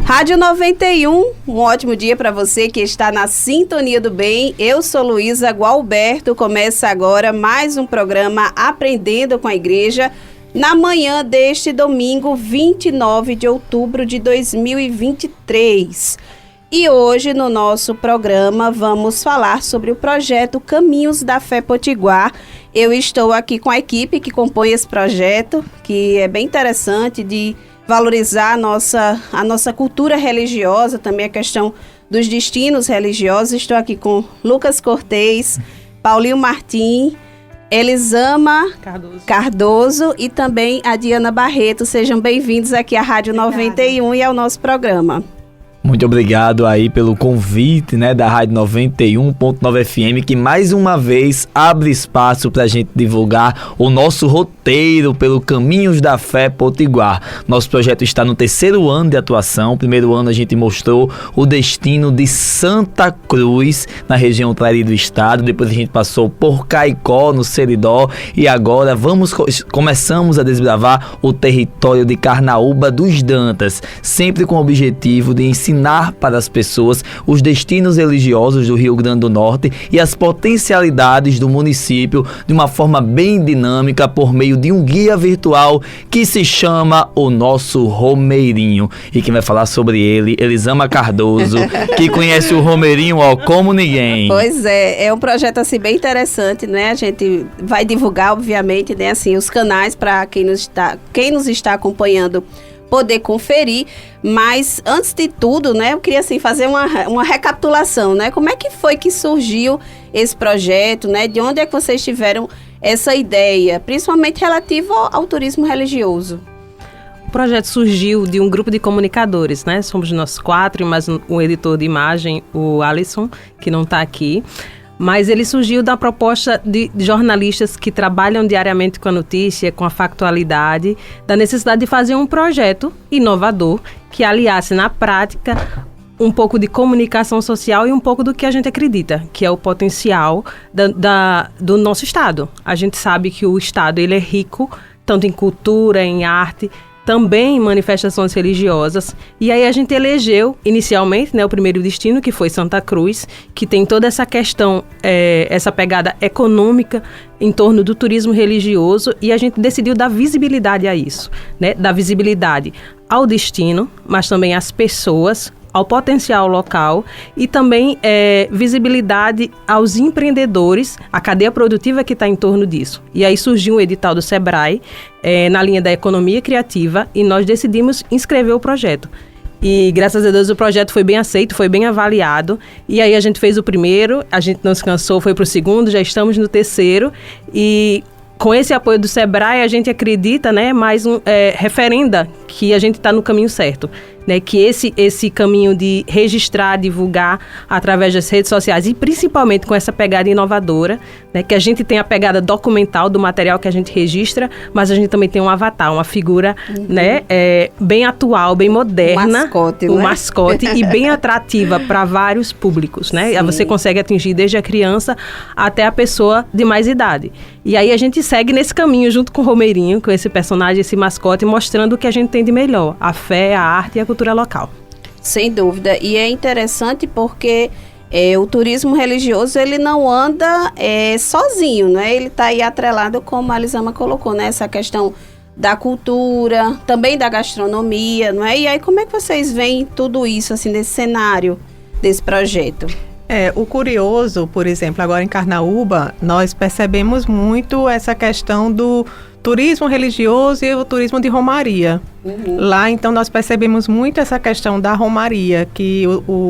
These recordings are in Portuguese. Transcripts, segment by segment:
Rádio 91, um ótimo dia para você que está na sintonia do bem. Eu sou Luísa Gualberto, começa agora mais um programa Aprendendo com a Igreja, na manhã deste domingo, 29 de outubro de 2023. E hoje no nosso programa vamos falar sobre o projeto Caminhos da Fé Potiguar. Eu estou aqui com a equipe que compõe esse projeto, que é bem interessante de valorizar a nossa cultura religiosa, também a questão dos destinos religiosos. Estou aqui com Lucas Cortez, Paulinho Martim, Elisama Cardoso e também a Diana Barreto. Sejam bem-vindos aqui à Rádio 91 e ao nosso programa. Muito obrigado aí pelo convite, da Rádio 91.9 FM, que mais uma vez abre espaço para a gente divulgar o nosso roteiro pelo Caminhos da Fé Potiguar. Nosso projeto está no 3º ano de atuação. O 1º ano a gente mostrou o destino de Santa Cruz, na região Trairi do estado. Depois a gente passou por Caicó, no Seridó. E agora começamos a desbravar o território de Carnaúba dos Dantas, sempre com o objetivo de ensinar para as pessoas os destinos religiosos do Rio Grande do Norte e as potencialidades do município de uma forma bem dinâmica por meio de um guia virtual que se chama o Nosso Romeirinho. E quem vai falar sobre ele, Elisama Cardoso, que conhece o Romeirinho como ninguém. Pois é um projeto assim bem interessante, A gente vai divulgar, obviamente, assim, os canais para quem nos está acompanhando poder conferir, mas antes de tudo, eu queria assim fazer uma recapitulação, Como é que foi que surgiu esse projeto, De onde é que vocês tiveram essa ideia, principalmente relativo ao turismo religioso? O projeto surgiu de um grupo de comunicadores, Somos nós 4 e mais um editor de imagem, o Alisson, que não está aqui. Mas ele surgiu da proposta de jornalistas que trabalham diariamente com a notícia, com a factualidade, da necessidade de fazer um projeto inovador que aliasse na prática um pouco de comunicação social e um pouco do que a gente acredita, que é o potencial do nosso Estado. A gente sabe que o Estado ele é rico, tanto em cultura, em arte, também em manifestações religiosas. E aí a gente elegeu, inicialmente, o primeiro destino, que foi Santa Cruz, que tem toda essa questão, essa pegada econômica em torno do turismo religioso, e a gente decidiu dar visibilidade a isso, Dar visibilidade ao destino, mas também às pessoas, ao potencial local e também visibilidade aos empreendedores, a cadeia produtiva que está em torno disso. E aí surgiu um edital do Sebrae na linha da economia criativa e nós decidimos inscrever o projeto. E graças a Deus o projeto foi bem aceito, foi bem avaliado. E aí a gente fez o primeiro, a gente não se cansou, foi para o segundo, já estamos no 3º. E com esse apoio do Sebrae a gente acredita, referenda que a gente está no caminho certo. Que esse caminho de registrar, divulgar através das redes sociais e principalmente com essa pegada inovadora, que a gente tem a pegada documental do material que a gente registra, mas a gente também tem um avatar, uma figura bem atual, bem moderna, um mascote e bem atrativa para vários públicos. Você consegue atingir desde a criança até a pessoa de mais idade. E aí a gente segue nesse caminho junto com o Romeirinho, com esse personagem, esse mascote, mostrando o que a gente tem de melhor, a fé, a arte e a cultura local. Sem dúvida, e é interessante porque o turismo religioso ele não anda sozinho, Ele está aí atrelado, como a Elisama colocou, essa questão da cultura, também da gastronomia, E aí como é que vocês veem tudo isso assim nesse cenário desse projeto? O curioso, por exemplo, agora em Carnaúba, nós percebemos muito essa questão do turismo religioso e o turismo de romaria. Lá, então, nós percebemos muito essa questão da romaria, que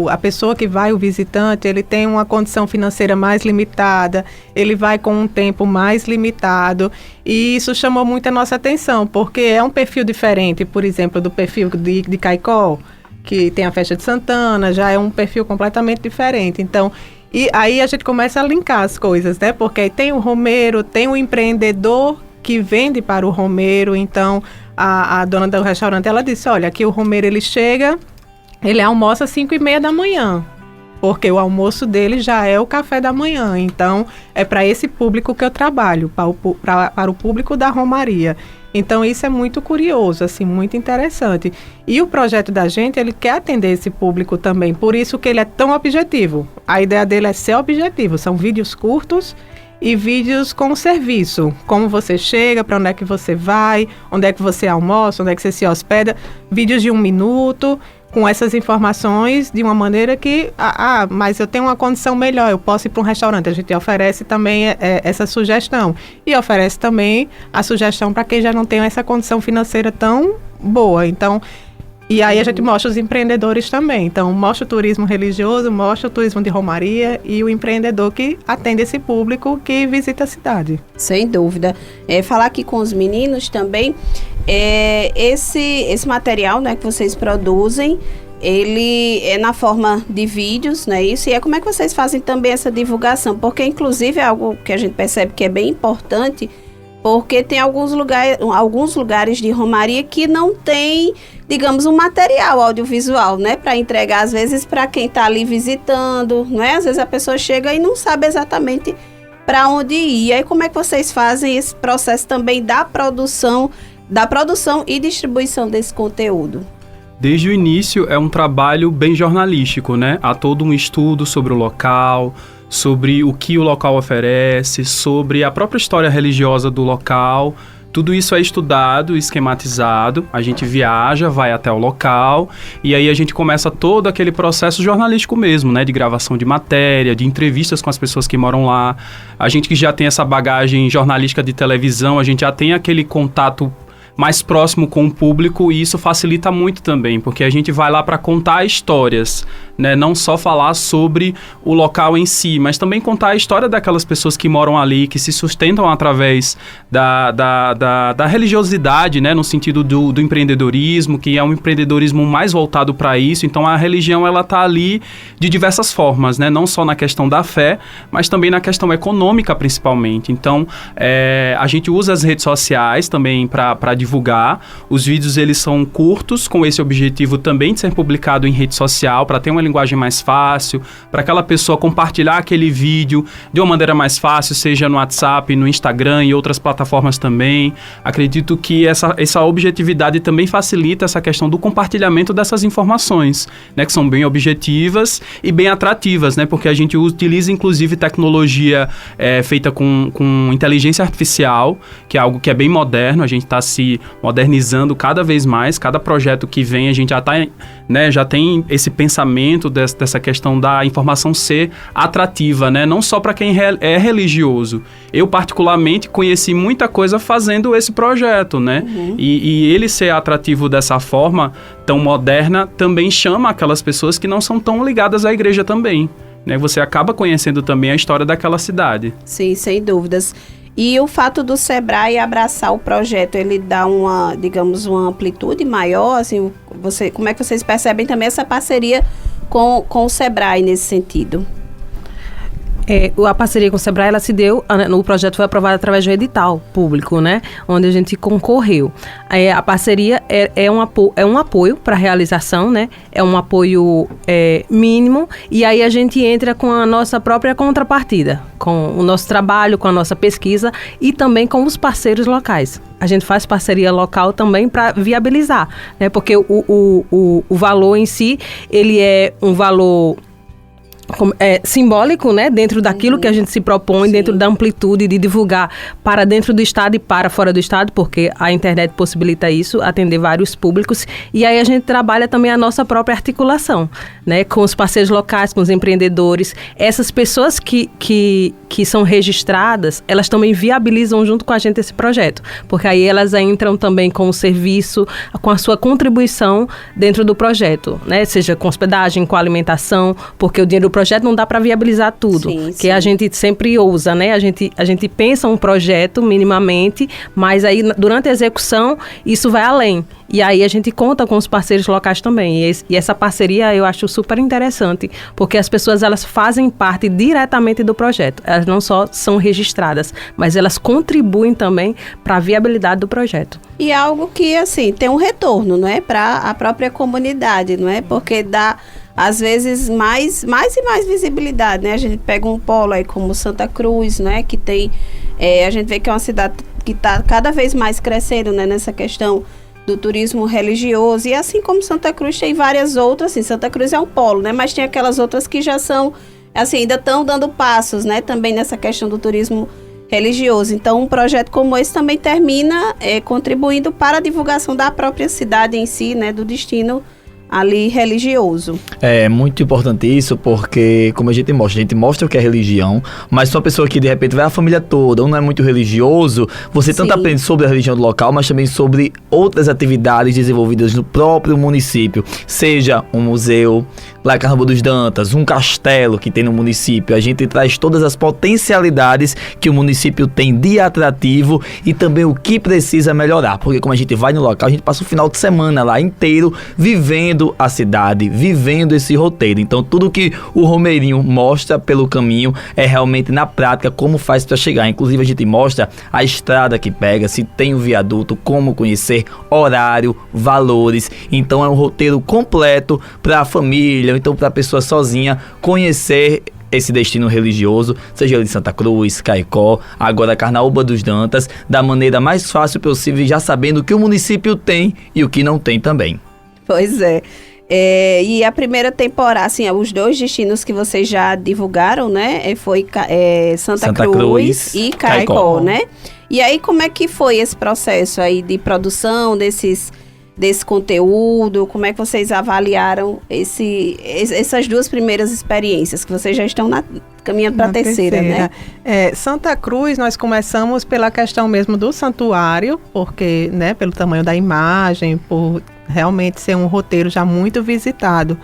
a pessoa que vai, o visitante, ele tem uma condição financeira mais limitada, ele vai com um tempo mais limitado, e isso chamou muito a nossa atenção, porque é um perfil diferente, por exemplo, do perfil de Caicó, que tem a festa de Santana, já é um perfil completamente diferente. Então, e aí a gente começa a linkar as coisas, Porque aí tem o romeiro, tem o empreendedor que vende para o romeiro. Então, a dona do restaurante, ela disse, olha, aqui o romeiro ele chega, ele almoça às 5:30 da manhã. porque o almoço dele já é o café da manhã. Então, é para esse público que eu trabalho, para o público da Romaria. Então, isso é muito curioso, assim, muito interessante. E o projeto da gente, ele quer atender esse público também, por isso que ele é tão objetivo. A ideia dele é ser objetivo, são vídeos curtos e vídeos com serviço. Como você chega, para onde é que você vai, onde é que você almoça, onde é que você se hospeda. Vídeos de 1 minuto, com essas informações de uma maneira que, mas eu tenho uma condição melhor, eu posso ir para um restaurante. A gente oferece também essa sugestão. E oferece também a sugestão para quem já não tem essa condição financeira tão boa. Então, e aí a gente mostra os empreendedores também. Então, mostra o turismo religioso, mostra o turismo de romaria e o empreendedor que atende esse público que visita a cidade. Sem dúvida. Falar aqui com os meninos também, esse material, né, que vocês produzem, ele é na forma de vídeos, não é isso? E como é que vocês fazem também essa divulgação? Porque, inclusive, é algo que a gente percebe que é bem importante, porque tem alguns lugares de romaria que não tem, digamos, um material audiovisual, né? Para entregar, às vezes, para quem está ali visitando, não é? Às vezes a pessoa chega e não sabe exatamente para onde ir. E aí, como é que vocês fazem esse processo também da produção e distribuição desse conteúdo? Desde o início é um trabalho bem jornalístico, né? Há todo um estudo sobre o local, sobre o que o local oferece, sobre a própria história religiosa do local. Tudo isso é estudado, esquematizado, a gente viaja, vai até o local e aí a gente começa todo aquele processo jornalístico mesmo, né? De gravação de matéria, de entrevistas com as pessoas que moram lá. A gente que já tem essa bagagem jornalística de televisão, a gente já tem aquele contato mais próximo com o público e isso facilita muito também, porque a gente vai lá para contar histórias, né? Não só falar sobre o local em si, mas também contar a história daquelas pessoas que moram ali, que se sustentam através da religiosidade, né? No sentido do empreendedorismo, que é um empreendedorismo mais voltado para isso. Então a religião, ela tá ali de diversas formas, né? Não só na questão da fé, mas também na questão econômica, principalmente. Então a gente usa as redes sociais também para divulgar. Os vídeos, eles são curtos, com esse objetivo também de ser publicado em rede social, para ter uma linguagem mais fácil, para aquela pessoa compartilhar aquele vídeo de uma maneira mais fácil, seja no WhatsApp, no Instagram e outras plataformas também. Acredito que essa objetividade também facilita essa questão do compartilhamento dessas informações, né, que são bem objetivas e bem atrativas, né, porque a gente utiliza inclusive tecnologia feita com inteligência artificial, que é algo que é bem moderno, a gente está se modernizando cada vez mais. Cada projeto que vem, a gente já tem esse pensamento dessa questão da informação ser atrativa, né? Não só para quem é religioso. Eu, particularmente, conheci muita coisa fazendo esse projeto, né? Uhum. E ele ser atrativo dessa forma tão moderna também chama aquelas pessoas que não são tão ligadas à igreja também, né? Você acaba conhecendo também a história daquela cidade. Sim, sem dúvidas. E o fato do Sebrae abraçar o projeto, ele dá uma amplitude maior, assim, como é que vocês percebem também essa parceria com o Sebrae nesse sentido? A parceria com o Sebrae, ela se deu, o projeto foi aprovado através de um edital público, né, onde a gente concorreu. A parceria é um apoio para a realização, né, é um apoio mínimo, e aí a gente entra com a nossa própria contrapartida, com o nosso trabalho, com a nossa pesquisa e também com os parceiros locais. A gente faz parceria local também para viabilizar, né, porque o valor em si, ele é um valor simbólico, né, dentro daquilo que a gente se propõe, sim, dentro da amplitude de divulgar para dentro do estado e para fora do estado, porque a internet possibilita isso, atender vários públicos, e aí a gente trabalha também a nossa própria articulação, né, com os parceiros locais, com os empreendedores. Essas pessoas que são registradas, elas também viabilizam junto com a gente esse projeto, porque aí elas entram também com o serviço, com a sua contribuição dentro do projeto, né, seja com hospedagem, com alimentação, porque o dinheiro do projeto não dá para viabilizar tudo, sim, que sim. A gente sempre ousa, né? A gente pensa um projeto minimamente, mas aí durante a execução isso vai além. E aí a gente conta com os parceiros locais também. E essa parceria eu acho super interessante, porque as pessoas, elas fazem parte diretamente do projeto. Elas não só são registradas, mas elas contribuem também para a viabilidade do projeto. E algo que, assim, tem um retorno, não é? Para a própria comunidade, não é? Porque dá, às vezes, mais e mais visibilidade, né? A gente pega um polo aí como Santa Cruz, né? Que tem, a gente vê que é uma cidade que está cada vez mais crescendo, né, nessa questão do turismo religioso, e assim como Santa Cruz tem várias outras, assim, Santa Cruz é um polo, né, mas tem aquelas outras que já são, assim, ainda estão dando passos, né, também nessa questão do turismo religioso. Então, um projeto como esse também termina contribuindo para a divulgação da própria cidade em si, né, do destino ali religioso. É muito importante isso, porque como a gente mostra o que é religião, mas só a pessoa que de repente vai a família toda, ou não é muito religioso, você tanto aprende sobre a religião do local, mas também sobre outras atividades desenvolvidas no próprio município, seja um museu, lá em Carnaúba dos Dantas, um castelo que tem no município. A gente traz todas as potencialidades que o município tem de atrativo e também o que precisa melhorar, porque como a gente vai no local, a gente passa o final de semana lá inteiro vivendo a cidade, vivendo esse roteiro. Então tudo que o Romeirinho mostra pelo caminho é realmente na prática como faz para chegar. Inclusive a gente mostra a estrada que pega, se tem o viaduto, como conhecer, horário, valores. Então é um roteiro completo para a família, então para a pessoa sozinha conhecer esse destino religioso, seja ele de Santa Cruz, Caicó, agora Carnaúba dos Dantas, da maneira mais fácil possível, já sabendo o que o município tem e o que não tem também. Pois é. E a primeira temporada, assim, os 2 destinos que vocês já divulgaram, né? Foi Santa Cruz e Caicó, né? E aí, como é que foi esse processo aí de produção desse conteúdo? Como é que vocês avaliaram essas 2 primeiras experiências, que vocês já estão caminhando para a terceira, né? Santa Cruz, nós começamos pela questão mesmo do santuário, porque, né, pelo tamanho da imagem, por realmente ser um roteiro já muito visitado.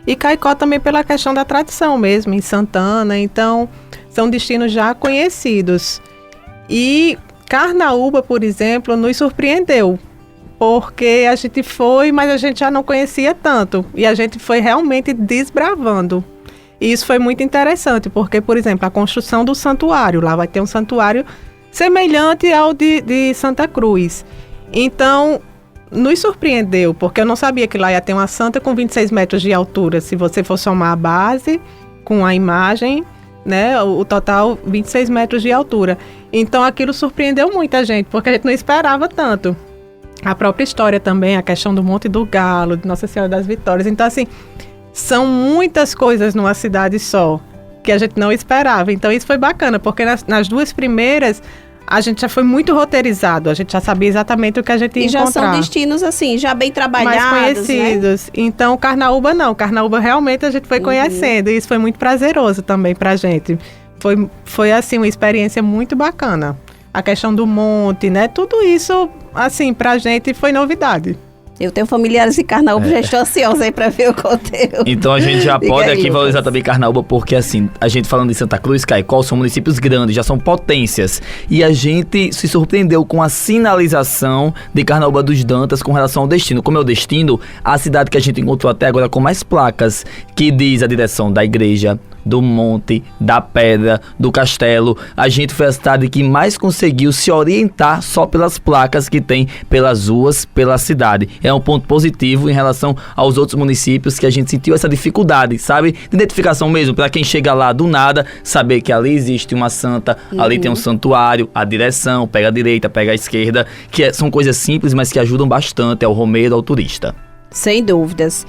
E Caicó também pela questão da tradição mesmo, em Santana. Então, são destinos já conhecidos. E Carnaúba, por exemplo, nos surpreendeu, porque a gente foi, mas a gente já não conhecia tanto. E a gente foi realmente desbravando. E isso foi muito interessante, porque, por exemplo, a construção do santuário. Lá vai ter um santuário semelhante ao de Santa Cruz. Então, nos surpreendeu, porque eu não sabia que lá ia ter uma santa com 26 metros de altura. Se você for somar a base com a imagem, né, o total 26 metros de altura. Então, aquilo surpreendeu muita gente, porque a gente não esperava tanto. A própria história também, a questão do Monte do Galo, de Nossa Senhora das Vitórias. Então, assim, são muitas coisas numa cidade só, que a gente não esperava. Então, isso foi bacana, porque nas 2 primeiras, a gente já foi muito roteirizado. A gente já sabia exatamente o que a gente ia encontrar. E já são destinos, assim, já bem trabalhados, mais conhecidos. Né? Então, Carnaúba não. Carnaúba, realmente, a gente foi conhecendo. E isso foi muito prazeroso também pra gente. Foi assim, uma experiência muito bacana. A questão do monte, né? Tudo isso, assim, pra gente foi novidade. Eu tenho familiares em Carnaúba, já estou ansiosa aí para ver o conteúdo. Então a gente já pode aqui valorizar também Carnaúba, porque assim, a gente falando de Santa Cruz, Caicó, são municípios grandes, já são potências. E a gente se surpreendeu com a sinalização de Carnaúba dos Dantas com relação ao destino. Como é o destino, a cidade que a gente encontrou até agora com mais placas, que diz a direção da igreja, do monte, da pedra, do castelo. A gente foi a cidade que mais conseguiu se orientar só pelas placas que tem pelas ruas, pela cidade. É um ponto positivo em relação aos outros municípios que a gente sentiu essa dificuldade, sabe? De identificação mesmo, para quem chega lá do nada, saber que ali existe uma santa, ali tem um santuário, a direção, pega a direita, pega a esquerda, são coisas simples, mas que ajudam bastante ao romeiro, ao turista. Sem dúvidas.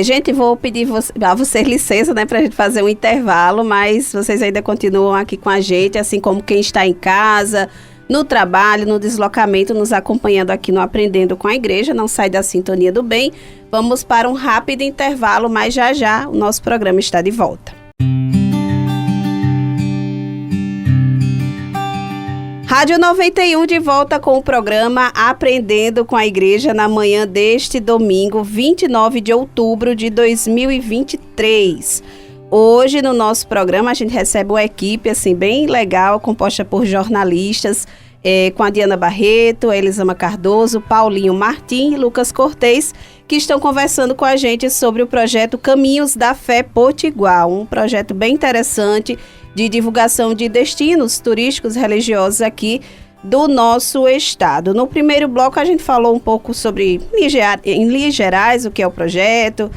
Gente, vou pedir a vocês licença, né, pra gente fazer um intervalo, mas vocês ainda continuam aqui com a gente, assim como quem está em casa, no trabalho, no deslocamento, nos acompanhando aqui no Aprendendo com a Igreja. Não sai da sintonia do bem. Vamos para um rápido intervalo, mas já o nosso programa está de volta. Rádio 91 de volta com o programa Aprendendo com a Igreja na manhã deste domingo, 29 de outubro de 2023. Hoje no nosso programa a gente recebe uma equipe assim, bem legal, composta por jornalistas, com a Diana Barreto, a Elisama Cardoso, Paulinho Martim e Lucas Cortez, que estão conversando com a gente sobre o projeto Caminhos da Fé Potiguar, um projeto bem interessante de divulgação de destinos turísticos religiosos aqui do nosso estado. No primeiro bloco a gente falou um pouco sobre, em linhas gerais, o que é o projeto,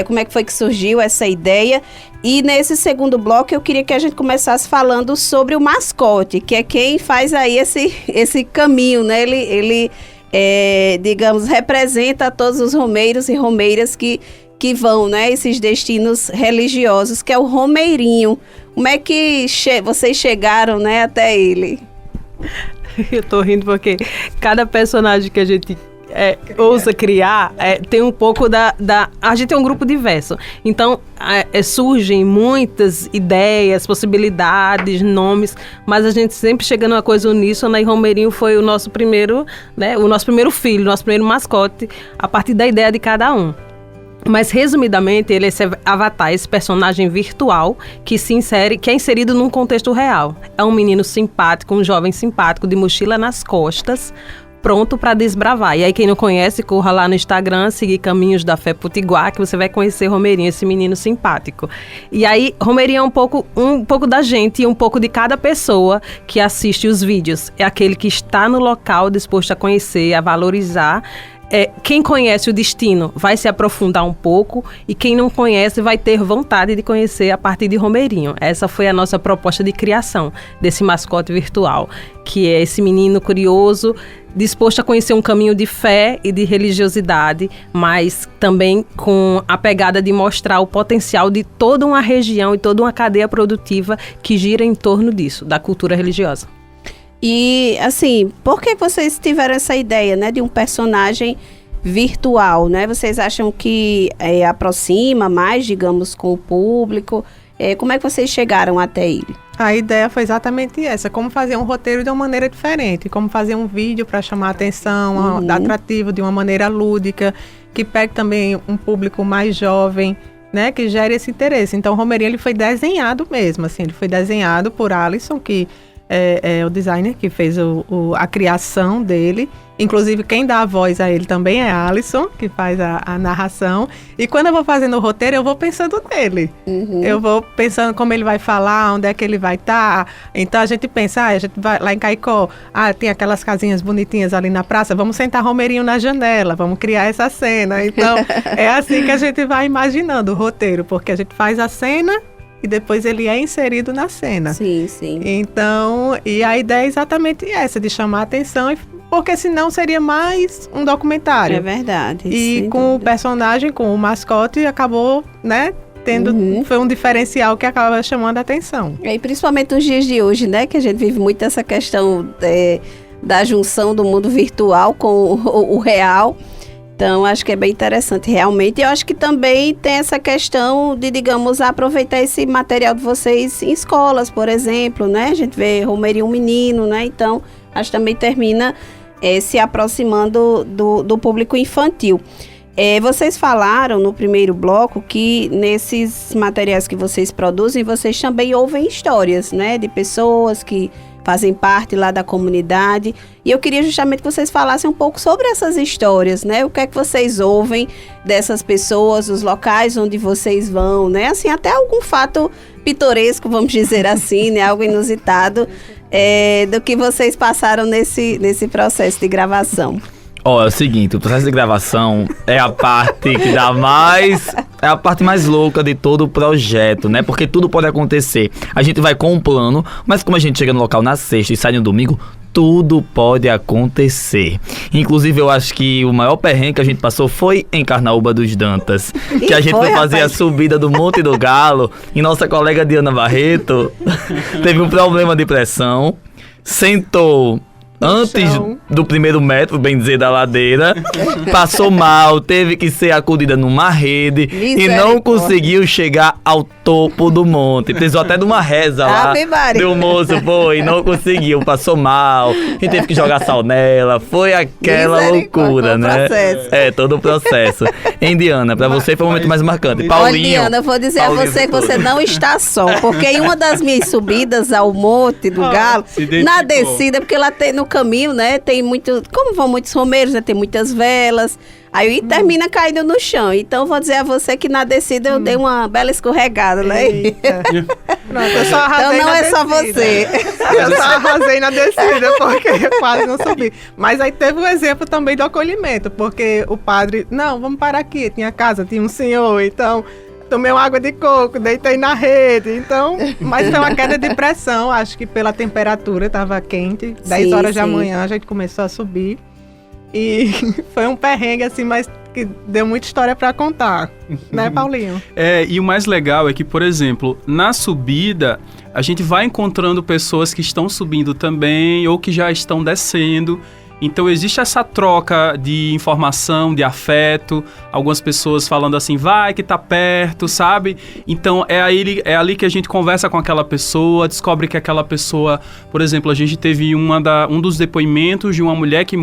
como é que foi que surgiu essa ideia. E nesse segundo bloco eu queria que a gente começasse falando sobre o mascote, que é quem faz aí esse caminho, né? Ele digamos, representa todos os romeiros e romeiras que vão, né? Esses destinos religiosos, que é o romeirinho. Como é que vocês chegaram, né, até ele? Eu tô rindo porque cada personagem que a gente ousa criar tem um pouco a gente é um grupo diverso, então surgem muitas ideias, possibilidades, nomes, mas a gente sempre chega numa coisa uníssona, e Romeirinho foi o nosso primeiro, né, o nosso primeiro filho, nosso primeiro mascote, a partir da ideia de cada um. Mas, resumidamente, ele é esse avatar, esse personagem virtual que é inserido num contexto real. É um menino simpático, um jovem simpático, de mochila nas costas, pronto para desbravar. E aí, quem não conhece, corra lá no Instagram, seguir Caminhos da Fé Potiguar, que você vai conhecer Romeirinho, esse menino simpático. E aí, Romeirinho é um pouco da gente e um pouco de cada pessoa que assiste os vídeos. É aquele que está no local disposto a conhecer, a valorizar. Quem conhece o destino vai se aprofundar um pouco, e quem não conhece vai ter vontade de conhecer a partir de Romeirinho. Essa foi a nossa proposta de criação desse mascote virtual, que é esse menino curioso, disposto a conhecer um caminho de fé e de religiosidade, mas também com a pegada de mostrar o potencial de toda uma região e toda uma cadeia produtiva que gira em torno disso, da cultura religiosa. E, assim, por que vocês tiveram essa ideia, né, de um personagem virtual, né? Vocês acham que aproxima mais, digamos, com o público? Como é que vocês chegaram até ele? A ideia foi exatamente essa, como fazer um roteiro de uma maneira diferente, como fazer um vídeo para chamar a atenção, atrativo, de uma maneira lúdica, que pegue também um público mais jovem, né, que gere esse interesse. Então, o Romeirinho, ele foi desenhado mesmo, assim, ele foi desenhado por Alisson, que é o designer que fez a criação dele. Inclusive, quem dá a voz a ele também é Alisson, que faz a narração. E quando eu vou fazendo o roteiro, eu vou pensando nele. Eu vou pensando como ele vai falar, onde é que ele vai estar. Então, a gente pensa, a gente vai lá em Caicó, tem aquelas casinhas bonitinhas ali na praça, vamos sentar Romeirinho na janela, vamos criar essa cena. Então, é assim que a gente vai imaginando o roteiro, porque a gente faz a cena e depois ele é inserido na cena. Sim, sim. Então, e a ideia é exatamente essa, de chamar a atenção, porque senão seria mais um documentário. É verdade. E com dúvida. o personagem, com o mascote, acabou, né, foi um diferencial que acaba chamando a atenção. E principalmente nos dias de hoje, né, que a gente vive muito essa questão da junção do mundo virtual com o real. Então, acho que é bem interessante, realmente. E eu acho que também tem essa questão de, digamos, aproveitar esse material de vocês em escolas, por exemplo, né? A gente vê Romeirinho menino, né? Então, acho que também termina se aproximando do público infantil. Vocês falaram no primeiro bloco que nesses materiais que vocês produzem, vocês também ouvem histórias, né? De pessoas que fazem parte lá da comunidade. E eu queria justamente que vocês falassem um pouco sobre essas histórias, né? O que é que vocês ouvem dessas pessoas, os locais onde vocês vão, né? Assim, até algum fato pitoresco, vamos dizer assim, né? Algo inusitado do que vocês passaram nesse processo de gravação. É o seguinte, o processo de gravação é a parte que dá mais... É a parte mais louca de todo o projeto, né? Porque tudo pode acontecer. A gente vai com um plano, mas como a gente chega no local na sexta e sai no domingo, tudo pode acontecer. Inclusive, eu acho que o maior perrengue que a gente passou foi em Carnaúba dos Dantas. Que a gente foi fazer a subida do Monte do Galo e nossa colega Diana Barreto teve um problema de pressão, sentou antes do primeiro metro, bem dizer, da ladeira, passou mal, teve que ser acudida numa rede e não conseguiu chegar ao topo do monte. Precisou até de uma reza lá do moço, e não conseguiu, passou mal, e teve que jogar sal nela, foi aquela loucura, né? Todo o processo. Hein, Diana, pra você foi o momento mais marcante. Paulinho. Olha, Diana, eu vou dizer a você que você não está só, porque em uma das minhas subidas ao Monte do Galo, na descida, porque lá no caminho, né, tem muito, como vão muitos romeiros, né, tem muitas velas, aí termina caindo no chão. Então, vou dizer a você que na descida eu dei uma bela escorregada, né? Pronto, eu só arrasei então não na é só descida. você. Eu só arrasei na descida, porque quase não subi. Mas aí teve um exemplo também do acolhimento, porque o padre, não, vamos parar aqui, tinha casa, tinha um senhor, então tomei uma água de coco, deitei na rede, então, mas foi uma queda de pressão, acho que pela temperatura, estava quente, 10 horas da manhã a gente começou a subir, e foi um perrengue assim, mas que deu muita história para contar, né, Paulinho? E o mais legal é que, por exemplo, na subida, a gente vai encontrando pessoas que estão subindo também, ou que já estão descendo. Então existe essa troca de informação, de afeto, algumas pessoas falando assim, vai que tá perto, sabe? Então é ali que a gente conversa com aquela pessoa, descobre que aquela pessoa, por exemplo, a gente teve um dos depoimentos de uma mulher que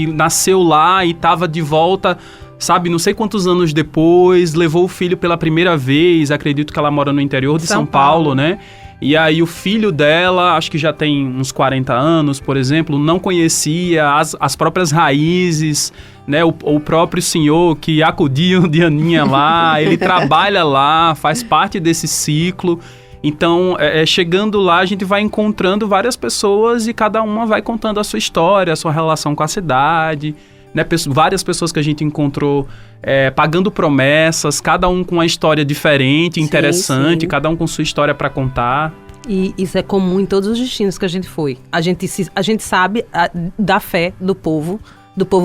nasceu lá e estava de volta, sabe, não sei quantos anos depois, levou o filho pela primeira vez, acredito que ela mora no interior de São Paulo, né? E aí o filho dela, acho que já tem uns 40 anos, por exemplo, não conhecia as próprias raízes, né? O próprio senhor que acudiu de Aninha lá, ele trabalha lá, faz parte desse ciclo. Então, chegando lá, a gente vai encontrando várias pessoas e cada uma vai contando a sua história, a sua relação com a cidade, né? Várias pessoas que a gente encontrou pagando promessas, cada um com uma história diferente, interessante, sim. Cada um com sua história para contar. E isso é comum em todos os destinos que a gente foi. A gente sabe da fé do povo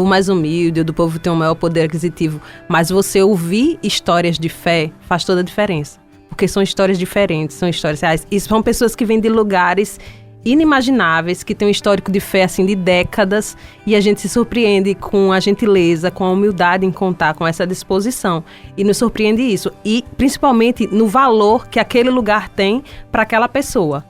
mais humilde, do povo que tem um maior poder aquisitivo, mas você ouvir histórias de fé faz toda a diferença, porque são histórias diferentes, são histórias reais. E são pessoas que vêm de lugares inimagináveis, que tem um histórico de fé assim de décadas, e a gente se surpreende com a gentileza, com a humildade em contar, com essa disposição, e nos surpreende isso, e principalmente no valor que aquele lugar tem para aquela pessoa,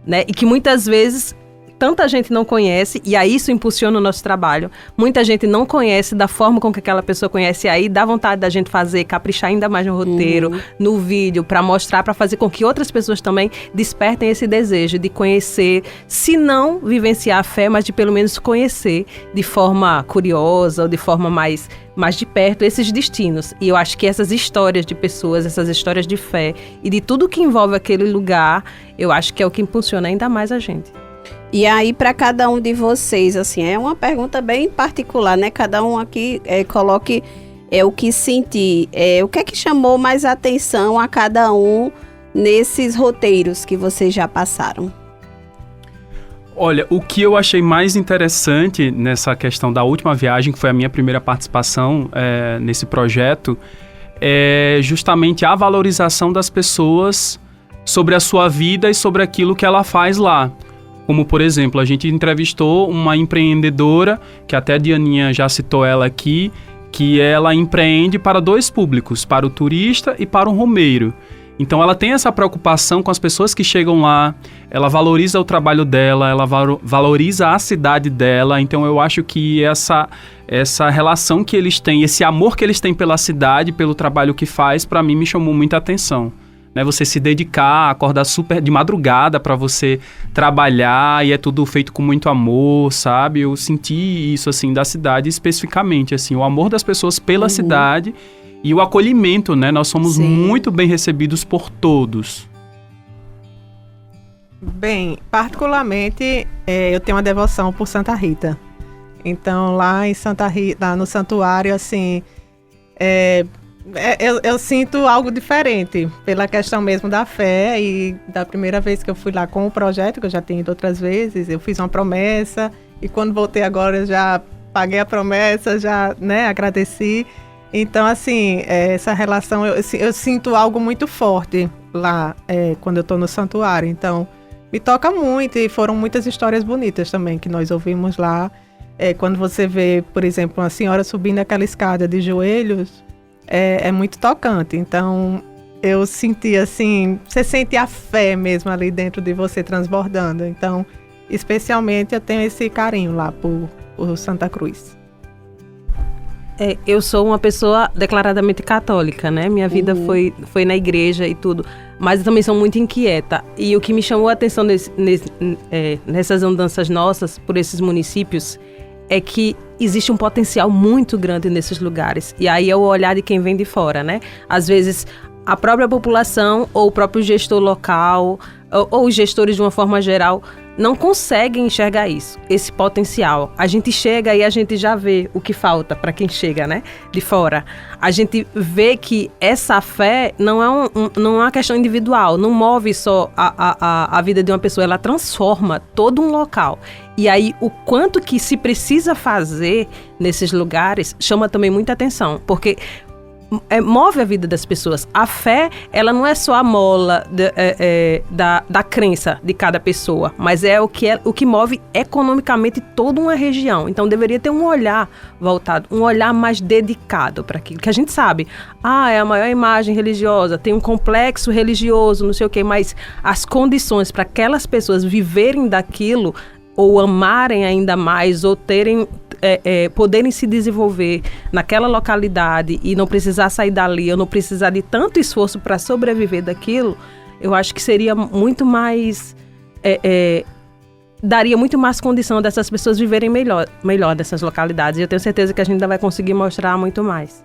né? E que muitas vezes tanta gente não conhece, e aí isso impulsiona o nosso trabalho. Muita gente não conhece da forma com que aquela pessoa conhece, e aí dá vontade da gente fazer, caprichar ainda mais no roteiro, no vídeo, para mostrar, para fazer com que outras pessoas também despertem esse desejo de conhecer, se não vivenciar a fé, mas de pelo menos conhecer de forma curiosa ou de forma mais de perto esses destinos. E eu acho que essas histórias de pessoas, essas histórias de fé e de tudo que envolve aquele lugar, eu acho que é o que impulsiona ainda mais a gente. E aí, para cada um de vocês, assim, é uma pergunta bem particular, né? Cada um aqui coloque o que sentir. O que é que chamou mais atenção a cada um nesses roteiros que vocês já passaram? Olha, o que eu achei mais interessante nessa questão da última viagem, que foi a minha primeira participação nesse projeto, é justamente a valorização das pessoas sobre a sua vida e sobre aquilo que ela faz lá. Como, por exemplo, a gente entrevistou uma empreendedora, que até a Dianinha já citou ela aqui, que ela empreende para dois públicos, para o turista e para o romeiro. Então ela tem essa preocupação com as pessoas que chegam lá, ela valoriza o trabalho dela, ela valoriza a cidade dela. Então eu acho que essa relação que eles têm, esse amor que eles têm pela cidade, pelo trabalho que faz, para mim me chamou muita atenção. Né, você se dedicar, acordar super de madrugada para você trabalhar, e é tudo feito com muito amor, sabe? Eu senti isso, assim, da cidade especificamente, assim, o amor das pessoas pela cidade e o acolhimento, né? Nós somos muito bem recebidos por todos. Bem, particularmente, eu tenho uma devoção por Santa Rita. Então, lá em Santa Rita, lá no santuário, assim, eu sinto algo diferente, pela questão mesmo da fé, e da primeira vez que eu fui lá com o projeto, que eu já tinha ido outras vezes, eu fiz uma promessa, e quando voltei agora eu já paguei a promessa, já, né, agradeci. Então, assim, essa relação, eu sinto algo muito forte lá, quando eu estou no santuário. Então, me toca muito, e foram muitas histórias bonitas também que nós ouvimos lá. Quando você vê, por exemplo, uma senhora subindo aquela escada de joelhos, é muito tocante. Então, eu senti assim, você sente a fé mesmo ali dentro de você transbordando. Então, especialmente eu tenho esse carinho lá por Santa Cruz. Eu sou uma pessoa declaradamente católica, né? Minha vida foi na igreja e tudo. Mas eu também sou muito inquieta. E o que me chamou a atenção nessas andanças nossas por esses municípios é que existe um potencial muito grande nesses lugares. E aí é o olhar de quem vem de fora, né? Às vezes, a própria população ou o próprio gestor local ou os gestores de uma forma geral não conseguem enxergar isso, esse potencial. A gente chega e a gente já vê o que falta para quem chega, né, de fora. A gente vê que essa fé não é uma questão individual, não move só a vida de uma pessoa, ela transforma todo um local. E aí, o quanto que se precisa fazer nesses lugares chama também muita atenção, porque move a vida das pessoas. A fé, ela não é só a mola da crença de cada pessoa, mas é o que move economicamente toda uma região. Então, deveria ter um olhar voltado, um olhar mais dedicado para aquilo. Que a gente sabe, é a maior imagem religiosa, tem um complexo religioso, não sei o quê, mas as condições para aquelas pessoas viverem daquilo, ou amarem ainda mais, ou poderem se desenvolver naquela localidade e não precisar sair dali, ou não precisar de tanto esforço para sobreviver daquilo, eu acho que seria muito mais... daria muito mais condição dessas pessoas viverem melhor dessas localidades. E eu tenho certeza que a gente ainda vai conseguir mostrar muito mais.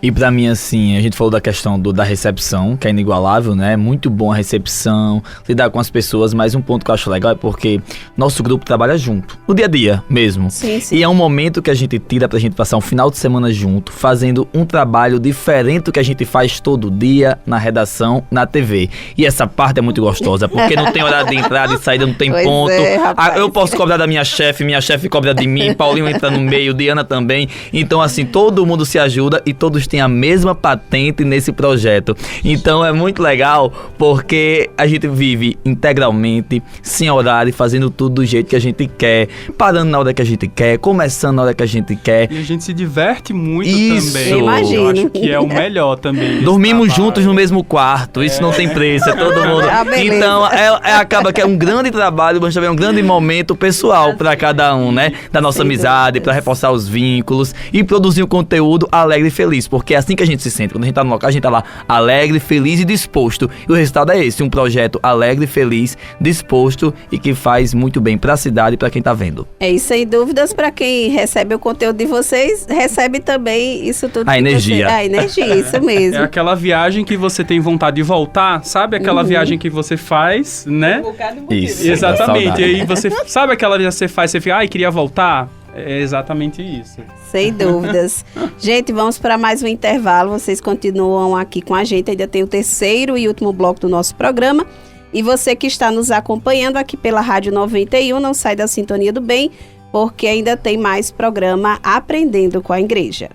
E pra mim, assim, a gente falou da questão da recepção, que é inigualável, né? Muito bom a recepção, lidar com as pessoas, mas um ponto que eu acho legal é porque nosso grupo trabalha junto, no dia a dia mesmo. Sim, sim. E é um momento que a gente tira pra gente passar um final de semana junto, fazendo um trabalho diferente do que a gente faz todo dia na redação, na TV. E essa parte é muito gostosa, porque não tem horário de entrada e saída, não tem Pois ponto. é, rapaz. Eu posso cobrar da minha chefe cobra de mim, Paulinho entra no meio, Diana também. Então, assim, todo mundo se ajuda e todos têm a mesma patente nesse projeto. Então é muito legal porque a gente vive integralmente, sem horário, fazendo tudo do jeito que a gente quer, parando na hora que a gente quer, começando na hora que a gente quer. E a gente se diverte muito Isso. também. Eu imagino. Eu acho que é o melhor também. Dormimos juntos no mesmo quarto, isso não tem preço, é todo mundo. beleza. Então, acaba que é um grande trabalho, mas também é um grande momento pessoal para cada um, né? Da nossa amizade, para reforçar os vínculos e produzir um conteúdo alegre e feliz, porque é assim que a gente se sente. Quando a gente tá no local, a gente tá lá alegre, feliz e disposto. E o resultado é esse, um projeto alegre, feliz, disposto e que faz muito bem para a cidade e para quem tá vendo. É isso, sem dúvidas, para quem recebe o conteúdo de vocês, recebe também isso tudo. A energia. A energia, isso mesmo. É aquela viagem que você tem vontade de voltar, sabe? Aquela viagem que você faz, né? Isso. Exatamente. dá E saudade. aí você sabe aquela viagem que você faz, você fica, queria voltar? É exatamente isso. Sem dúvidas. Gente, vamos para mais um intervalo. Vocês continuam aqui com a gente. Ainda tem o terceiro e último bloco do nosso programa. E você que está nos acompanhando aqui pela Rádio 91, não sai da sintonia do bem, porque ainda tem mais programa Aprendendo com a Igreja.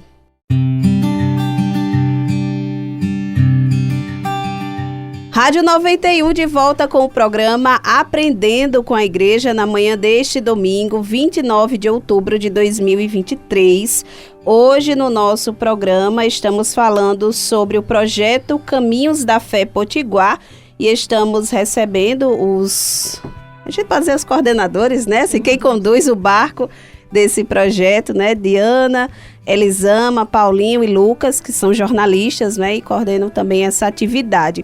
Rádio 91 de volta com o programa Aprendendo com a Igreja na manhã deste domingo, 29 de outubro de 2023. Hoje no nosso programa estamos falando sobre o projeto Caminhos da Fé Potiguar e estamos recebendo a gente pode dizer os coordenadores, né? Assim, quem conduz o barco desse projeto, né? Diana, Elisama, Paulinho e Lucas, que são jornalistas, né? E coordenam também essa atividade.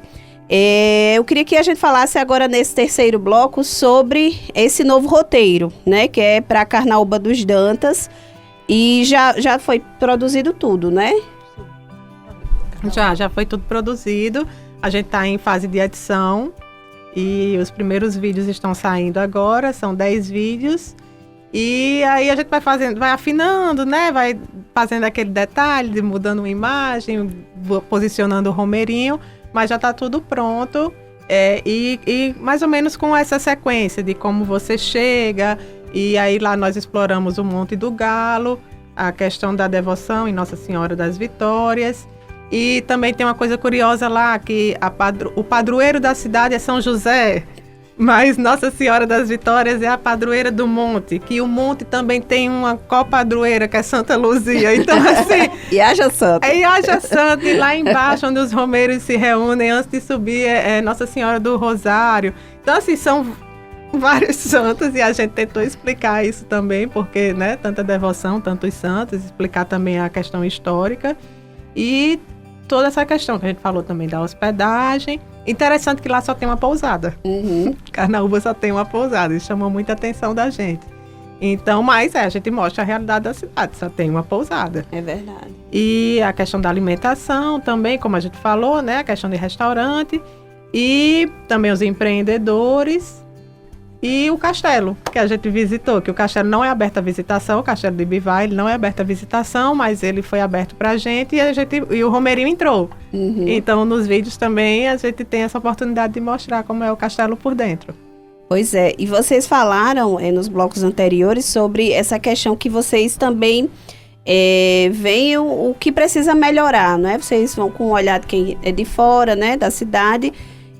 Eu queria que a gente falasse agora nesse terceiro bloco sobre esse novo roteiro, né? Que é para Carnaúba dos Dantas. E já foi produzido tudo, né? Já foi tudo produzido. A gente está em fase de edição. E os primeiros vídeos estão saindo agora. São 10 vídeos. E aí a gente vai afinando, né? Vai fazendo aquele detalhe, de mudando uma imagem, posicionando o romeirinho. Mas já está tudo pronto e mais ou menos com essa sequência de como você chega. E aí lá nós exploramos o Monte do Galo, a questão da devoção em Nossa Senhora das Vitórias. E também tem uma coisa curiosa lá, que o padroeiro da cidade é São José, mas Nossa Senhora das Vitórias é a padroeira do monte, que o monte também tem uma copadroeira, que é Santa Luzia. Então, assim... E haja santo. E haja santo, e lá embaixo, onde os romeiros se reúnem, antes de subir, é Nossa Senhora do Rosário. Então, assim, são vários santos e a gente tentou explicar isso também, porque, né, tanta devoção, tantos santos, explicar também a questão histórica e toda essa questão que a gente falou também da hospedagem. Interessante que lá só tem uma pousada. Carnaúba só tem uma pousada, isso chamou muita atenção da gente. Então, mas a gente mostra a realidade da cidade, só tem uma pousada. É verdade. E a questão da alimentação também, como a gente falou, né, a questão de restaurante e também os empreendedores. E o castelo, que a gente visitou, que o castelo não é aberto à visitação, o castelo de Ibivá, ele não é aberto à visitação, mas ele foi aberto pra gente e o Romeirinho entrou. Então, nos vídeos também, a gente tem essa oportunidade de mostrar como é o castelo por dentro. Pois é, e vocês falaram nos blocos anteriores sobre essa questão que vocês também veem o que precisa melhorar, não é? Vocês vão com um olhar de quem é de fora, né, da cidade.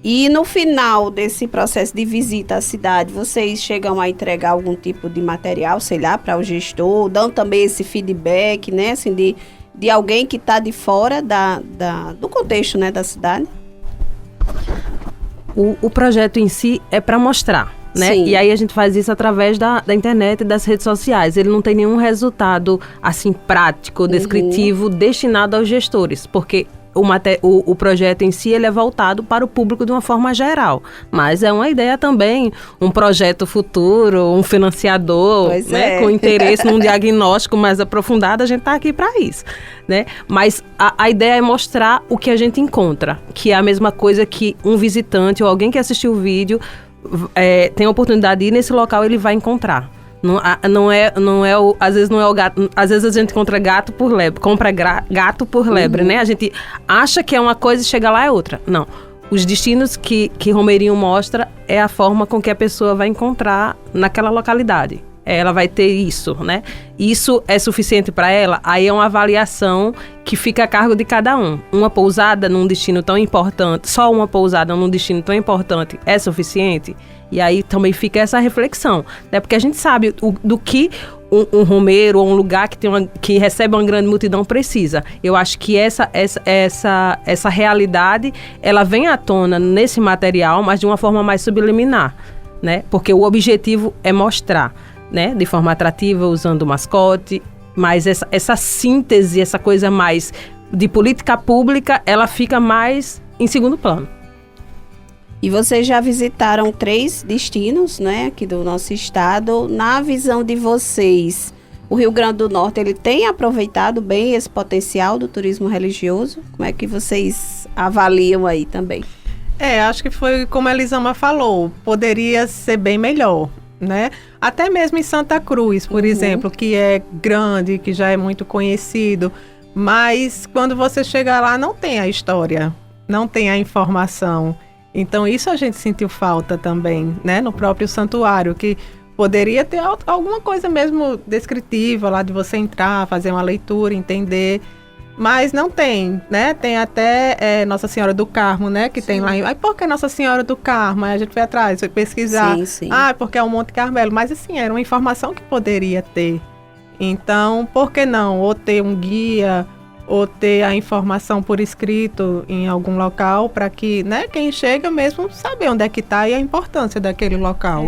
E no final desse processo de visita à cidade, vocês chegam a entregar algum tipo de material, sei lá, para o gestor, dão também esse feedback, né, assim, de alguém que está de fora do contexto, né, da cidade? O projeto em si é para mostrar, né? Sim. E aí a gente faz isso através da internet e das redes sociais. Ele não tem nenhum resultado, assim, prático, descritivo, destinado aos gestores, porque o projeto em si ele é voltado para o público de uma forma geral, mas é uma ideia também, um projeto futuro, um financiador, né, com interesse num diagnóstico mais aprofundado, a gente está aqui para isso, né? Mas a ideia é mostrar o que a gente encontra, que é a mesma coisa que um visitante ou alguém que assistiu o vídeo tem a oportunidade de ir nesse local, ele vai encontrar. Às vezes não é o gato, às vezes a gente compra gato por lebre, né? A gente acha que é uma coisa e chega lá é outra. Não. Os destinos que Romeirinho mostra é a forma com que a pessoa vai encontrar naquela localidade. Ela vai ter isso, né? Isso é suficiente para ela? Aí é uma avaliação que fica a cargo de cada um. Uma pousada num destino tão importante, só uma pousada num destino tão importante é suficiente? E aí também fica essa reflexão, né? Porque a gente sabe do que um romeiro ou um lugar que recebe uma grande multidão precisa. Eu acho que essa realidade, ela vem à tona nesse material, mas de uma forma mais subliminar, né? Porque o objetivo é mostrar, né? De forma atrativa, usando o mascote, mas essa síntese, essa coisa mais de política pública, ela fica mais em segundo plano. E vocês já visitaram 3 destinos, né, aqui do nosso estado. Na visão de vocês, o Rio Grande do Norte, ele tem aproveitado bem esse potencial do turismo religioso? Como é que vocês avaliam aí também? Acho que foi como a Elisama falou, poderia ser bem melhor, né? Até mesmo em Santa Cruz, por exemplo, que é grande, que já é muito conhecido, mas quando você chega lá não tem a história, não tem a informação. Então isso a gente sentiu falta também, né? No próprio santuário, que poderia ter alguma coisa mesmo descritiva lá de você entrar, fazer uma leitura, entender, mas não tem, né? Tem até Nossa Senhora do Carmo, né? Que tem lá. Aí por que Nossa Senhora do Carmo? Aí a gente foi atrás, foi pesquisar. Sim. Porque é o Monte Carmelo. Mas assim, era uma informação que poderia ter. Então, por que não? Ou ter um guia, ou ter a informação por escrito em algum local para que, né, quem chega mesmo saber onde é que está e a importância daquele local.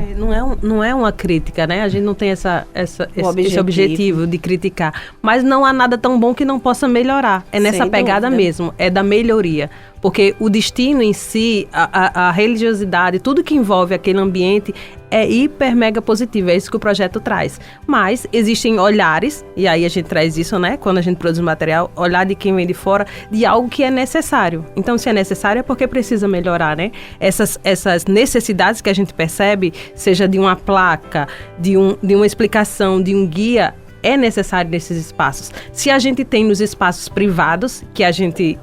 Não é uma crítica, né? A gente não tem esse objetivo de criticar. Mas não há nada tão bom que não possa melhorar. É nessa pegada mesmo, é da melhoria. Porque o destino em si, a religiosidade, tudo que envolve aquele ambiente é hiper mega positivo, é isso que o projeto traz. Mas existem olhares, e aí a gente traz isso, né? Quando a gente produz material, olhar de quem vem de fora, de algo que é necessário. Então, se é necessário, é porque precisa melhorar, né? Essas necessidades que a gente percebe, seja de uma placa, de uma explicação, de um guia, é necessário nesses espaços. Se a gente tem nos espaços privados, que a gente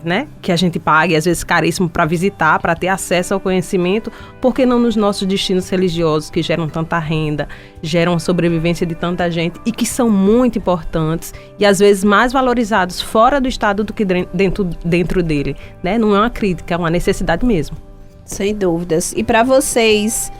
paga, às vezes caríssimo para visitar, para ter acesso ao conhecimento, por que não nos nossos destinos religiosos, que geram tanta renda, geram a sobrevivência de tanta gente e que são muito importantes e às vezes mais valorizados fora do estado do que dentro dele, né? Não é uma crítica, é uma necessidade mesmo. Sem dúvidas. E para vocês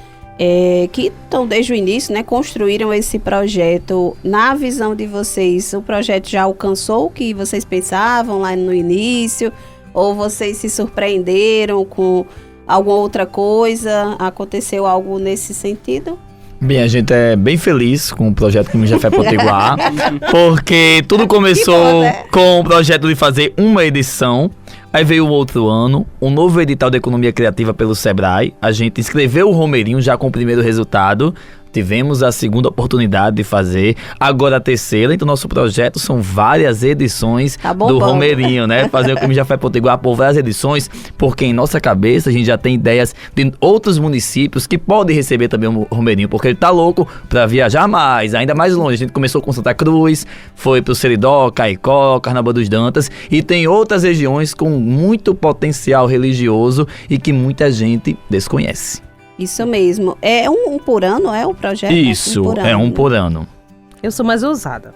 que estão desde o início, né, construíram esse projeto, na visão de vocês, o projeto já alcançou o que vocês pensavam lá no início? Ou vocês se surpreenderam com alguma outra coisa? Aconteceu algo nesse sentido? Bem, a gente é bem feliz com o projeto Caminhos da Fé Potiguar, porque tudo começou bom, né? com o projeto de fazer uma edição, aí veio o outro ano, um novo edital de economia criativa pelo Sebrae, a gente inscreveu o Romeirinho já com o primeiro resultado, tivemos a segunda oportunidade de fazer, agora a terceira, então nosso projeto são várias edições Tá do bombando. Romeirinho, né? Fazer o Caminhos da Fé Potiguar por várias edições, porque em nossa cabeça a gente já tem ideias de outros municípios que podem receber também o Romeirinho, porque ele tá louco pra viajar mais, ainda mais longe. A gente começou com Santa Cruz, foi pro Seridó, Caicó, Carnaval dos Dantas, e tem outras regiões com muito potencial religioso e que muita gente desconhece. Isso mesmo. É um por ano, é o projeto? Isso, é um por ano. Eu sou mais ousada,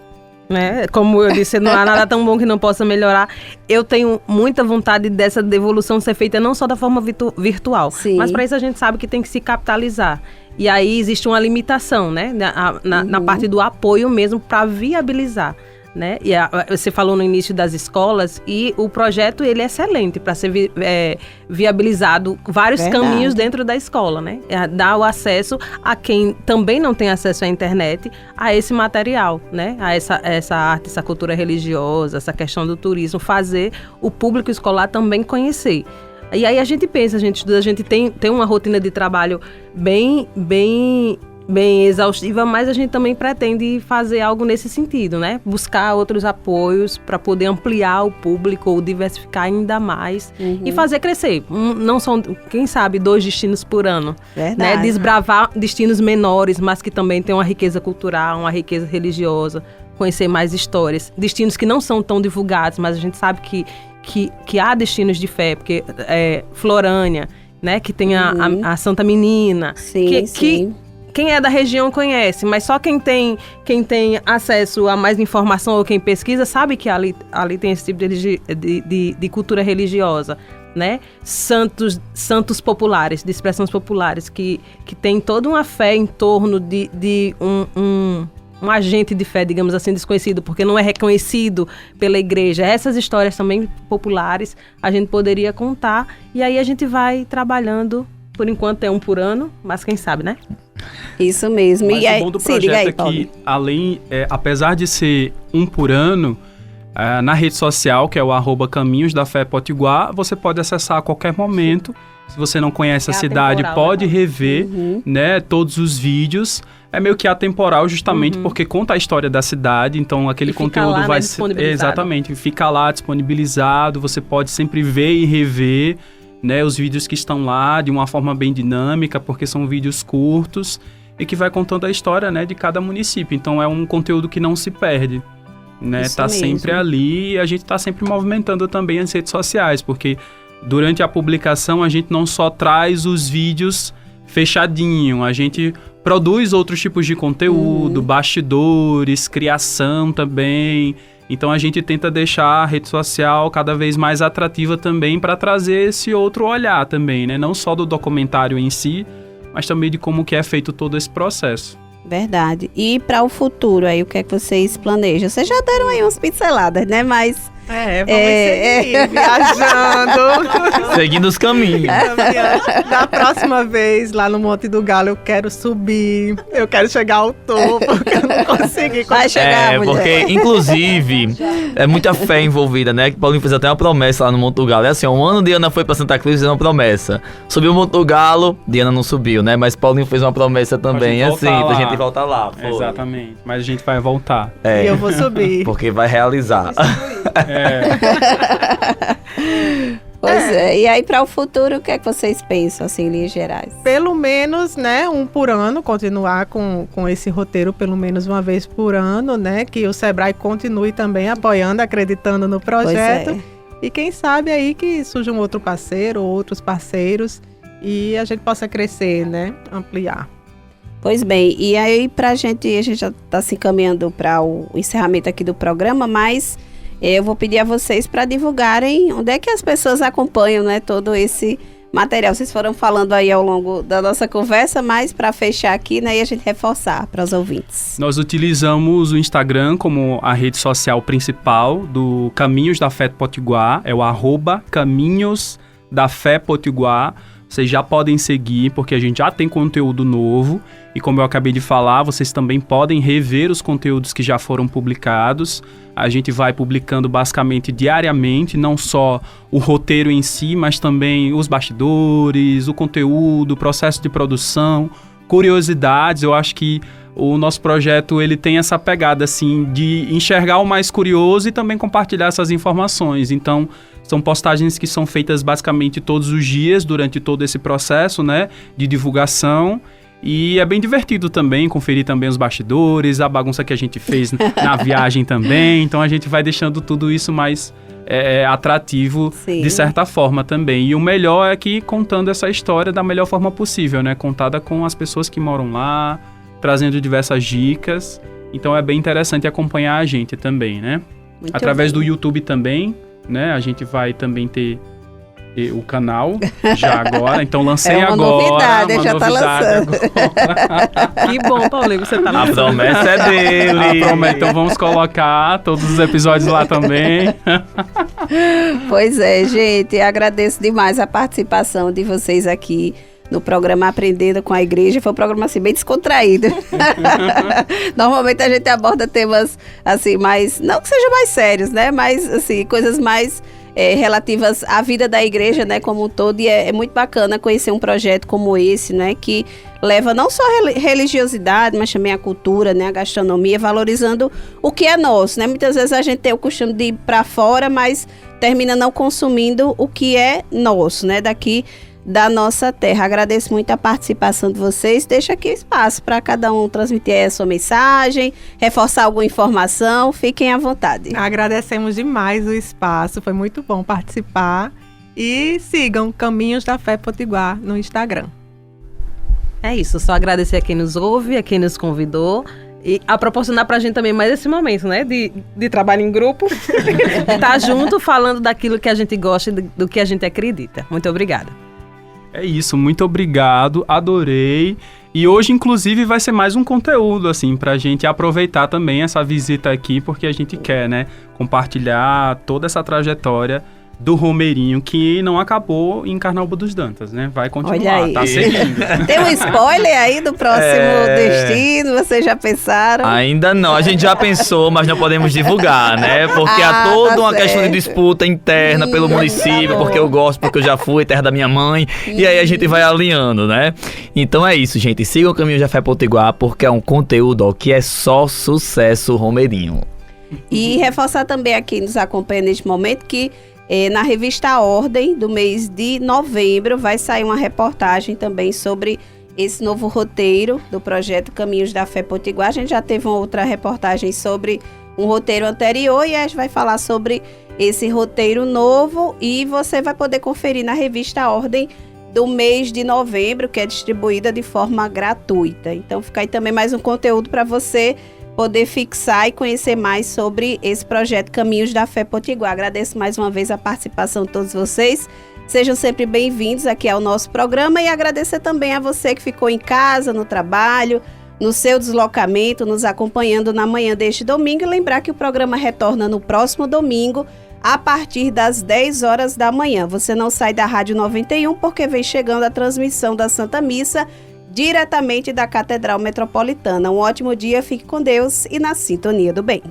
né? Como eu disse, não há nada tão bom que não possa melhorar. Eu tenho muita vontade dessa devolução ser feita não só da forma virtual, Sim. mas para isso a gente sabe que tem que se capitalizar. E aí existe uma limitação, né? Na parte do apoio mesmo para viabilizar. Né? E você falou no início das escolas e o projeto ele é excelente para ser viabilizado vários Verdade. caminhos dentro da escola, né? Dar o acesso a quem também não tem acesso à internet a esse material, né? A essa arte, essa cultura religiosa, essa questão do turismo, fazer o público escolar também conhecer. E aí a gente pensa, a gente estuda, a gente tem uma rotina de trabalho bem exaustiva, mas a gente também pretende fazer algo nesse sentido, né? Buscar outros apoios para poder ampliar o público ou diversificar ainda mais e fazer crescer. Não são, quem sabe, 2 destinos por ano. Verdade. Né? Desbravar destinos menores, mas que também tem uma riqueza cultural, uma riqueza religiosa, conhecer mais histórias. Destinos que não são tão divulgados, mas a gente sabe que há destinos de fé, porque Florânia, né? Que tem a Santa Menina. Sim, sim. Quem é da região conhece, mas só quem tem acesso a mais informação ou quem pesquisa sabe que ali tem esse tipo de cultura religiosa, né? Santos populares, de expressões populares, que tem toda uma fé em torno de um agente de fé, digamos assim, desconhecido, porque não é reconhecido pela igreja. Essas histórias também populares a gente poderia contar e aí a gente vai trabalhando. Por enquanto é um por ano, mas quem sabe, né? Isso mesmo. Mas E aí, o bom do sim, diga projeto aí, é Paulo. que, apesar de ser um por ano, na rede social, que é o @Caminhos da Fé Potiguar, você pode acessar a qualquer momento. Se você não conhece a cidade, atemporal, pode né? rever né, todos os vídeos. É meio que atemporal, justamente porque conta a história da cidade, então aquele E fica conteúdo lá, né, vai ser... disponibilizado. Exatamente, fica lá disponibilizado, você pode sempre ver e rever, né, os vídeos que estão lá de uma forma bem dinâmica, porque são vídeos curtos e que vai contando a história, né, de cada município. Então é um conteúdo que não se perde, né? Isso Tá mesmo. sempre ali e a gente tá sempre movimentando também as redes sociais, porque durante a publicação a gente não só traz os vídeos fechadinho, a gente produz outros tipos de conteúdo, bastidores, criação também. Então a gente tenta deixar a rede social cada vez mais atrativa também para trazer esse outro olhar também, né? Não só do documentário em si, mas também de como que é feito todo esse processo. Verdade. E para o futuro, aí, o que é que vocês planejam? Vocês já deram aí umas pinceladas, né? Mas Vamos seguir viajando. Seguindo os caminhos. Da próxima vez, lá no Monte do Galo, eu quero subir. Eu quero chegar ao topo, porque eu não consegui. vai chegar, mulher. Porque, inclusive, é muita fé envolvida, né? Que Paulinho fez até uma promessa lá no Monte do Galo. É assim, um ano Diana foi pra Santa Cruz e fez uma promessa. Subiu o Monte do Galo, Diana não subiu, né? Mas Paulinho fez uma promessa também, gente assim, voltar pra lá. gente voltar lá. Foi. Exatamente. Mas a gente vai voltar. É, E eu vou subir. porque vai realizar. Pois é. E aí, para o futuro, o que é que vocês pensam, assim, em linhas gerais? Pelo menos, né, um por ano, continuar com esse roteiro pelo menos uma vez por ano, né? Que o Sebrae continue também apoiando, acreditando no projeto. Pois é. E quem sabe aí que surja um outro parceiro ou outros parceiros e a gente possa crescer, né? Ampliar. Pois bem, e aí a gente já está se encaminhando para o encerramento aqui do programa, mas eu vou pedir a vocês para divulgarem onde é que as pessoas acompanham, né, todo esse material. Vocês foram falando aí ao longo da nossa conversa, mas para fechar aqui, né, e a gente reforçar para os ouvintes. Nós utilizamos o Instagram como a rede social principal do Caminhos da Fé Potiguar, é o @Caminhos da Fé Potiguar. vocês já podem seguir, porque a gente já tem conteúdo novo. E como eu acabei de falar, vocês também podem rever os conteúdos que já foram publicados. A gente vai publicando basicamente diariamente, não só o roteiro em si, mas também os bastidores, o conteúdo, o processo de produção, curiosidades. Eu acho que o nosso projeto ele tem essa pegada assim, de enxergar o mais curioso e também compartilhar essas informações. Então, são postagens que são feitas basicamente todos os dias, durante todo esse processo, né, de divulgação. E é bem divertido também, conferir também os bastidores, a bagunça que a gente fez na viagem também. Então a gente vai deixando tudo isso mais atrativo, Sim. de certa forma também. E o melhor é que contando essa história da melhor forma possível, né? Contada com as pessoas que moram lá, trazendo diversas dicas. Então é bem interessante acompanhar a gente também, né? Muito Através bem. do YouTube também, né? A gente vai também ter o canal já agora, então lancei É uma agora. novidade, uma já tá novidade lançando. agora. Que bom, Paulinho, você tá A lançando. promessa é dele. Então vamos colocar todos os episódios lá também. Pois é, gente, agradeço demais a participação de vocês aqui no programa Aprendendo com a Igreja. Foi um programa assim bem descontraído. Normalmente a gente aborda temas assim mais, não que sejam mais sérios, né, mas assim, coisas mais relativas à vida da igreja, né, como um todo, e é muito bacana conhecer um projeto como esse, né, que leva não só a religiosidade, mas também a cultura, né, a gastronomia, valorizando o que é nosso, né. Muitas vezes a gente tem o costume de ir para fora, mas termina não consumindo o que é nosso, né, daqui da nossa terra. Agradeço muito a participação de vocês. Deixa aqui espaço para cada um transmitir aí a sua mensagem, reforçar alguma informação. Fiquem à vontade. Agradecemos demais o espaço, foi muito bom participar. E sigam Caminhos da Fé Potiguar no Instagram. É isso, só agradecer a quem nos ouve, a quem nos convidou. E a proporcionar pra gente também mais esse momento, né? De trabalho em grupo. Tá junto falando daquilo que a gente gosta e do que a gente acredita. Muito obrigada. É isso, muito obrigado, adorei. E hoje, inclusive, vai ser mais um conteúdo, assim, pra gente aproveitar também essa visita aqui, porque a gente quer, né, compartilhar toda essa trajetória do Romerinho, que não acabou em Carnaúba dos Dantas, né? Vai continuar, Olha aí. tá seguindo. Tem um spoiler aí do próximo destino? Vocês já pensaram? Ainda não, a gente já pensou, mas não podemos divulgar, né? Porque há toda tá uma questão de certo. disputa interna pelo município, tá bom. porque eu gosto, porque eu já fui, terra da minha mãe, e aí a gente vai alinhando, né? Então é isso, gente. Sigam o Caminho da Fé Potiguar, porque é um conteúdo, ó, que é só sucesso Romerinho. E reforçar também a quem nos acompanha neste momento que na revista A Ordem, do mês de novembro, vai sair uma reportagem também sobre esse novo roteiro do projeto Caminhos da Fé Potiguar. A gente já teve uma outra reportagem sobre um roteiro anterior e a gente vai falar sobre esse roteiro novo e você vai poder conferir na revista A Ordem do mês de novembro, que é distribuída de forma gratuita. Então fica aí também mais um conteúdo para você poder fixar e conhecer mais sobre esse projeto Caminhos da Fé Potiguar. Agradeço mais uma vez a participação de todos vocês. Sejam sempre bem-vindos aqui ao nosso programa e agradecer também a você que ficou em casa, no trabalho, no seu deslocamento, nos acompanhando na manhã deste domingo. E lembrar que o programa retorna no próximo domingo, a partir das 10 horas da manhã. Você não sai da Rádio 91 porque vem chegando a transmissão da Santa Missa diretamente da Catedral Metropolitana. Um ótimo dia, fique com Deus e na sintonia do bem.